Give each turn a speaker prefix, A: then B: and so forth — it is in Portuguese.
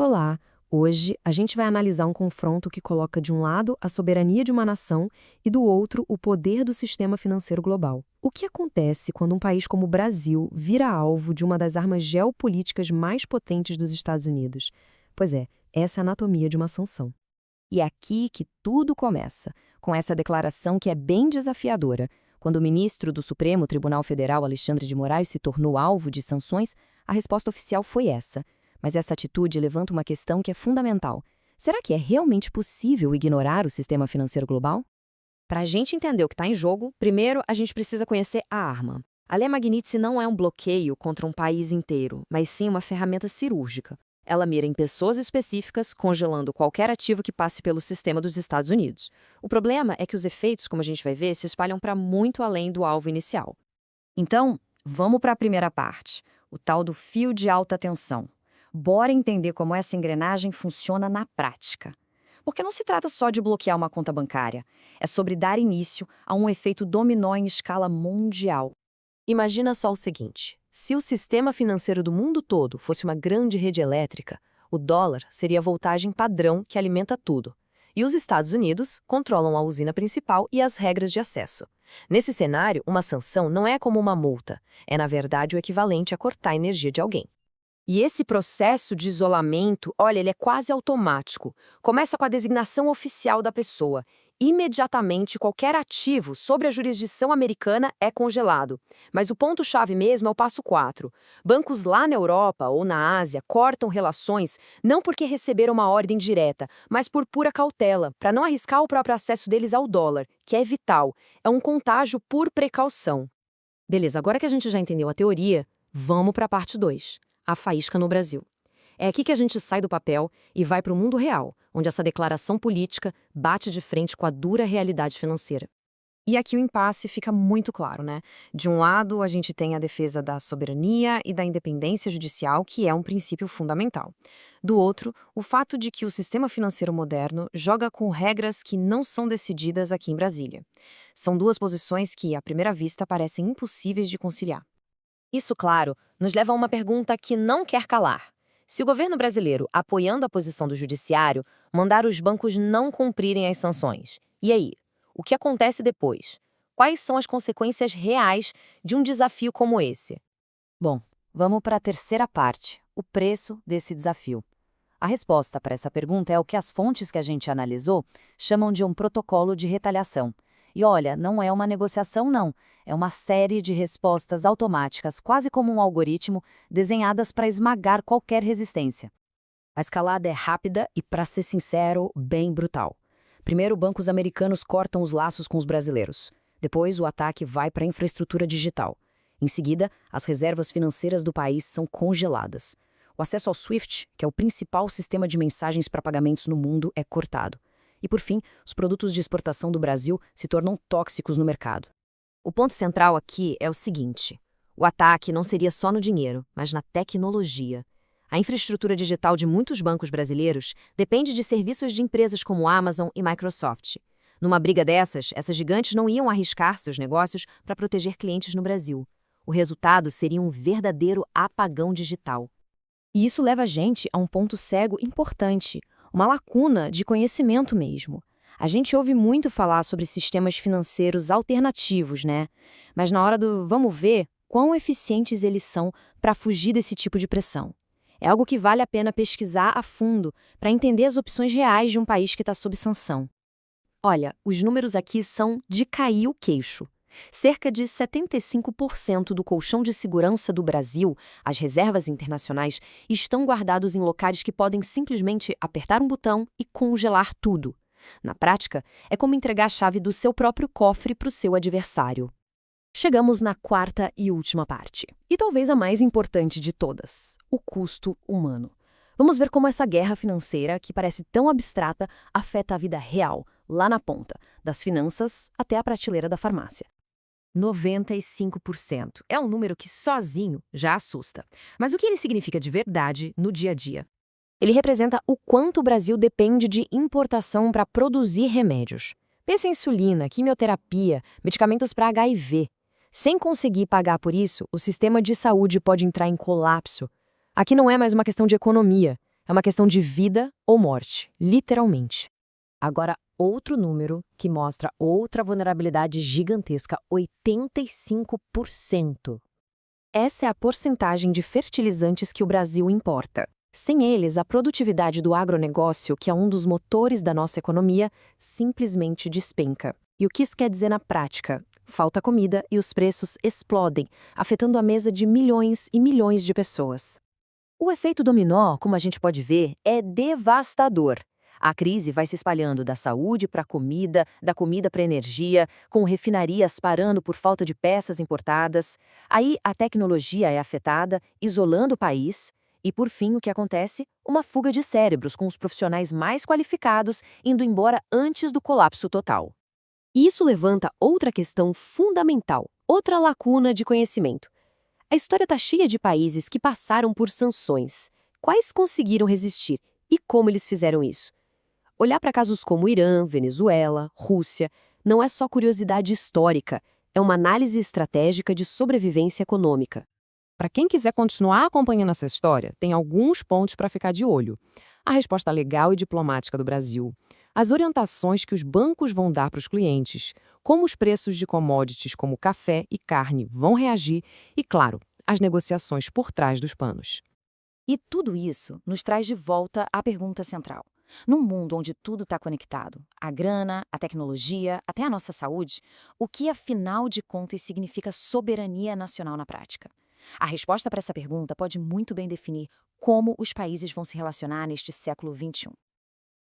A: Olá! Hoje a gente vai analisar um confronto que coloca de um lado a soberania de uma nação e do outro o poder do sistema financeiro global. O que acontece quando um país como o Brasil vira alvo de uma das armas geopolíticas mais potentes dos Estados Unidos? Pois é, essa é a anatomia de uma sanção.
B: E é aqui que tudo começa, com essa declaração que é bem desafiadora. Quando o ministro do Supremo Tribunal Federal, Alexandre de Moraes, se tornou alvo de sanções, a resposta oficial foi essa. Mas essa atitude levanta uma questão que é fundamental. Será que é realmente possível ignorar o sistema financeiro global?
C: Para a gente entender o que está em jogo, primeiro a gente precisa conhecer a arma. A Lei Magnitsky não é um bloqueio contra um país inteiro, mas sim uma ferramenta cirúrgica. Ela mira em pessoas específicas, congelando qualquer ativo que passe pelo sistema dos Estados Unidos. O problema é que os efeitos, como a gente vai ver, se espalham para muito além do alvo inicial.
B: Então, vamos para a primeira parte, o tal do fio de alta tensão. Bora entender como essa engrenagem funciona na prática. Porque não se trata só de bloquear uma conta bancária, é sobre dar início a um efeito dominó em escala mundial.
A: Imagina só o seguinte: se o sistema financeiro do mundo todo fosse uma grande rede elétrica, o dólar seria a voltagem padrão que alimenta tudo. E os Estados Unidos controlam a usina principal e as regras de acesso. Nesse cenário, uma sanção não é como uma multa, é na verdade o equivalente a cortar a energia de alguém.
C: E esse processo de isolamento, olha, ele é quase automático. Começa com a designação oficial da pessoa. Imediatamente, qualquer ativo sobre a jurisdição americana é congelado. Mas o ponto-chave mesmo é o passo 4. Bancos lá na Europa ou na Ásia cortam relações não porque receberam uma ordem direta, mas por pura cautela, para não arriscar o próprio acesso deles ao dólar, que é vital. É um contágio por precaução. Beleza, agora que a gente já entendeu a teoria, vamos para a parte 2. A faísca no Brasil. É aqui que a gente sai do papel e vai para o mundo real, onde essa declaração política bate de frente com a dura realidade financeira. E aqui o impasse fica muito claro, né? De um lado, a gente tem a defesa da soberania e da independência judicial, que é um princípio fundamental. Do outro, o fato de que o sistema financeiro moderno joga com regras que não são decididas aqui em Brasília. São duas posições que, à primeira vista, parecem impossíveis de conciliar. Isso, claro, nos leva a uma pergunta que não quer calar. Se o governo brasileiro, apoiando a posição do judiciário, mandar os bancos não cumprirem as sanções, e aí? O que acontece depois? Quais são as consequências reais de um desafio como esse?
B: Bom, vamos para a terceira parte, o preço desse desafio. A resposta para essa pergunta é o que as fontes que a gente analisou chamam de um protocolo de retaliação. E olha, não é uma negociação não, é uma série de respostas automáticas, quase como um algoritmo, desenhadas para esmagar qualquer resistência. A escalada é rápida e, para ser sincero, bem brutal. Primeiro, bancos americanos cortam os laços com os brasileiros. Depois, o ataque vai para a infraestrutura digital. Em seguida, as reservas financeiras do país são congeladas. O acesso ao SWIFT, que é o principal sistema de mensagens para pagamentos no mundo, é cortado. E, por fim, os produtos de exportação do Brasil se tornam tóxicos no mercado.
C: O ponto central aqui é o seguinte: o ataque não seria só no dinheiro, mas na tecnologia. A infraestrutura digital de muitos bancos brasileiros depende de serviços de empresas como Amazon e Microsoft. Numa briga dessas, essas gigantes não iam arriscar seus negócios para proteger clientes no Brasil. O resultado seria um verdadeiro apagão digital.
B: E isso leva a gente a um ponto cego importante, uma lacuna de conhecimento mesmo. A gente ouve muito falar sobre sistemas financeiros alternativos, né? Mas na hora do vamos ver, quão eficientes eles são para fugir desse tipo de pressão. É algo que vale a pena pesquisar a fundo para entender as opções reais de um país que está sob sanção.
C: Olha, os números aqui são de cair o queixo. Cerca de 75% do colchão de segurança do Brasil, as reservas internacionais, estão guardados em locais que podem simplesmente apertar um botão e congelar tudo. Na prática, é como entregar a chave do seu próprio cofre para o seu adversário.
A: Chegamos na quarta e última parte, e talvez a mais importante de todas, o custo humano. Vamos ver como essa guerra financeira, que parece tão abstrata, afeta a vida real, lá na ponta, das finanças até a prateleira da farmácia.
C: 95%. É um número que sozinho já assusta. Mas o que ele significa de verdade no dia a dia? Ele representa o quanto o Brasil depende de importação para produzir remédios. Pensa em insulina, quimioterapia, medicamentos para HIV. Sem conseguir pagar por isso, o sistema de saúde pode entrar em colapso. Aqui não é mais uma questão de economia, É uma questão de vida ou morte, literalmente.
B: Agora, outro número que mostra outra vulnerabilidade gigantesca: 85%.
C: Essa é a porcentagem de fertilizantes que o Brasil importa. Sem eles, a produtividade do agronegócio, que é um dos motores da nossa economia, simplesmente despenca. E o que isso quer dizer na prática? Falta comida e os preços explodem, afetando a mesa de milhões e milhões de pessoas.
B: O efeito dominó, como a gente pode ver, é devastador. A crise vai se espalhando da saúde para a comida, da comida para a energia, com refinarias parando por falta de peças importadas. Aí a tecnologia é afetada, isolando o país. E, por fim, o que acontece? Uma fuga de cérebros, com os profissionais mais qualificados indo embora antes do colapso total.
C: E isso levanta outra questão fundamental, outra lacuna de conhecimento. A história está cheia de países que passaram por sanções. Quais conseguiram resistir e como eles fizeram isso? Olhar para casos como Irã, Venezuela, Rússia, não é só curiosidade histórica, é uma análise estratégica de sobrevivência econômica.
D: Para quem quiser continuar acompanhando essa história, tem alguns pontos para ficar de olho. A resposta legal e diplomática do Brasil, as orientações que os bancos vão dar para os clientes, como os preços de commodities como café e carne vão reagir e, claro, as negociações por trás dos panos.
B: E tudo isso nos traz de volta à pergunta central. Num mundo onde tudo está conectado, a grana, a tecnologia, até a nossa saúde, o que afinal de contas significa soberania nacional na prática? A resposta para essa pergunta pode muito bem definir como os países vão se relacionar neste século XXI.